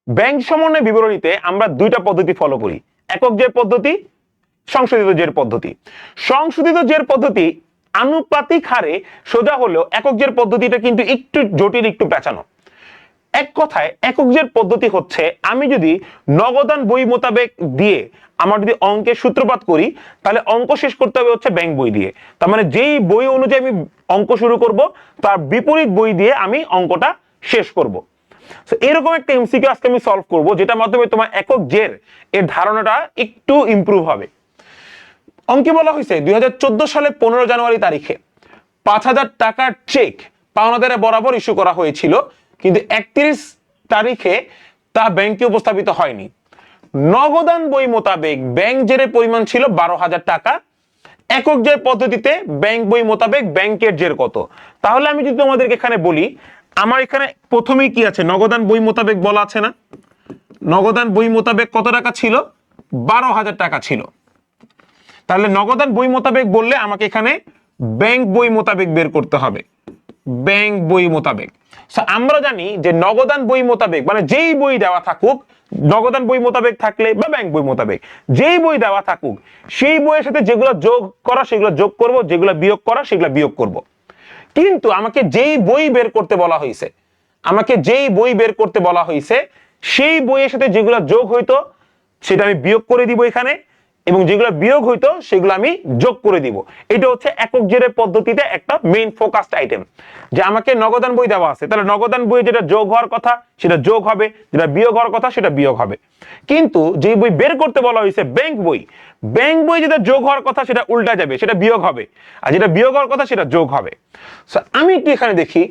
Bank সমন্বয় বিবরণীতে আমরা দুইটা পদ্ধতি ফলো করি, একক জের পদ্ধতি, সংশোধিত জের পদ্ধতি। সংশোধিত জের পদ্ধতি আনুপাতিক হারে সোজা হলেও একক জের পদ্ধতিটা কিন্তু একটু জটিল, একটু পেঁচানো। এক কথায় একক জের পদ্ধতি হচ্ছে আমি যদি নগদান বই মোতাবেক দিয়ে আমার যদি অঙ্কের সূত্রপাত করি তাহলে অঙ্ক শেষ করতে হবে হচ্ছে ব্যাংক বই দিয়ে। তার মানে যেই বই অনুযায়ী আমি অঙ্ক শুরু করব তার বিপরীত বই দিয়ে আমি অঙ্কটা শেষ করব। এরকম একটা এমসিকিউ আজকে আমি সলভ করব, যেটার মাধ্যমে তোমার একক জের এর ধারণাটা একটু ইমপ্রুভ হবে। অঙ্কে বলা হয়েছে 2014 সালে 15 জানুয়ারি তারিখে 5,000 টাকার চেক পাওনাদারে বরাবর ইস্যু করা হয়েছিল, কিন্তু 31 তারিখে তা ব্যাংকে উপস্থাপিত হয়নি। নগদান বই মোতাবেক ব্যাংক জেরের পরিমাণ ছিল 12,000 টাকা। একক জের পদ্ধতিতে ব্যাংক বই মোতাবেক ব্যাংকের জের কত? তাহলে আমি যদি তোমাদেরকে এখানে বলি, আমার এখানে প্রথমেই কি আছে, নগদান বই মোতাবেক বলা আছে না? নগদান বই মোতাবেক কত টাকা ছিল? 12,000 টাকা ছিল। তাহলে নগদান বই মোতাবেক বললে আমাকে এখানে ব্যাংক বই মোতাবেক বের করতে হবে, ব্যাংক বই মোতাবেক। আমরা জানি যে নগদান বই মোতাবেক মানে যেই বই দেওয়া থাকুক, নগদান বই মোতাবেক থাকলে বা ব্যাংক বই মোতাবেক যেই বই দেওয়া থাকুক সেই বইয়ের সাথে যেগুলো যোগ করা সেগুলো যোগ করব, যেগুলো বিয়োগ করা সেগুলো বিয়োগ করব। কিন্তু আমাকে যেই বই বের করতে বলা হয়েছে, আমাকে যেই বই বের করতে বলা হয়েছে সেই বইয়ের সাথে যেগুলো যোগ হইতো সেটা আমি বিয়োগ করে দিব এখানে, এবং যেগুলো বিয়োগ হইতো সেগুলো আমি যোগ করে দিব। এটা হচ্ছে একক জেরের পদ্ধতিতে একটা মেইন ফোকাসড আইটেম, যে আমাকে নগদান বই দেওয়া আছে, তাহলে নগদান বই যেটা যোগ হওয়ার কথা সেটা যোগ হবে, যেটা বিয়োগ হওয়ার কথা সেটা বিয়োগ হবে। কিন্তু যে বই বের করতে বলা হয়েছে ব্যাংক বই, ব্যাংক বই যেটা যোগ হওয়ার কথা সেটা উল্টা যাবে, সেটা বিয়োগ হবে, আর যেটা বিয়োগ হওয়ার কথা সেটা যোগ হবে। আমি একটু এখানে দেখি,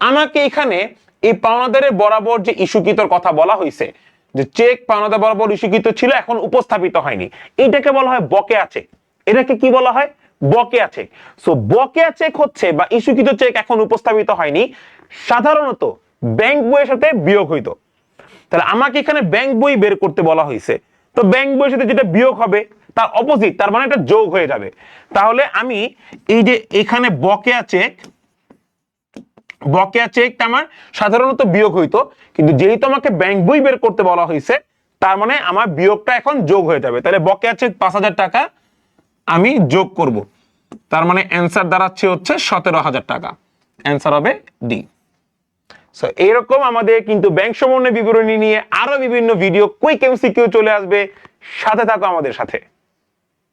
আমাকে এখানে এই পাওনাদারের বরাবর যে ইস্যুকৃতর কথা বলা হয়েছে, যে চেক পাওনাদার বরাবর ইস্যুকৃত ছিল এখন উপস্থাপিত হয়নি, এটাকে বলা হয় বকেয়া চেক। এটাকে কি বলা হয়? বকেয়া চেক। সো বকেয়া চেক হচ্ছে বা ইস্যুকৃত চেক এখন উপস্থাপিত হয়নি, সাধারণত ব্যাংক বইয়ের সাথে বিয়োগ হইতো। তাহলে আমাকে এখানে ব্যাংক বই বের করতে বলা হয়েছে, তো ব্যাংক বইয়ের সাথে যেটা বিয়োগ হবে তার অপোজিট, তার মানে এটা যোগ হয়ে যাবে। তাহলে আমি এই যে এখানে বকেয়া চেক, বকেয়া চেকটা আমার সাধারণত বিয়োগ হইতো, কিন্তু যেহেতু আমাকে ব্যাংক বই বের করতে বলা হয়েছে তার মানে আমার বিয়োগটা এখন যোগ হয়ে যাবে। তাহলে বকেয়া চেক 5,000 টাকা আমি যোগ করব, তার মানে অ্যান্সার দাঁড়াচ্ছে হচ্ছে 17,000 টাকা। অ্যান্সার হবে ডি। সো এরকম আমাদের কিন্তু ব্যাংক সমন্বয় বিবরণী নিয়ে আরো বিভিন্ন ভিডিও কুইক এমসিকিউ চলে আসবে, সাথে থাকো আমাদের সাথে।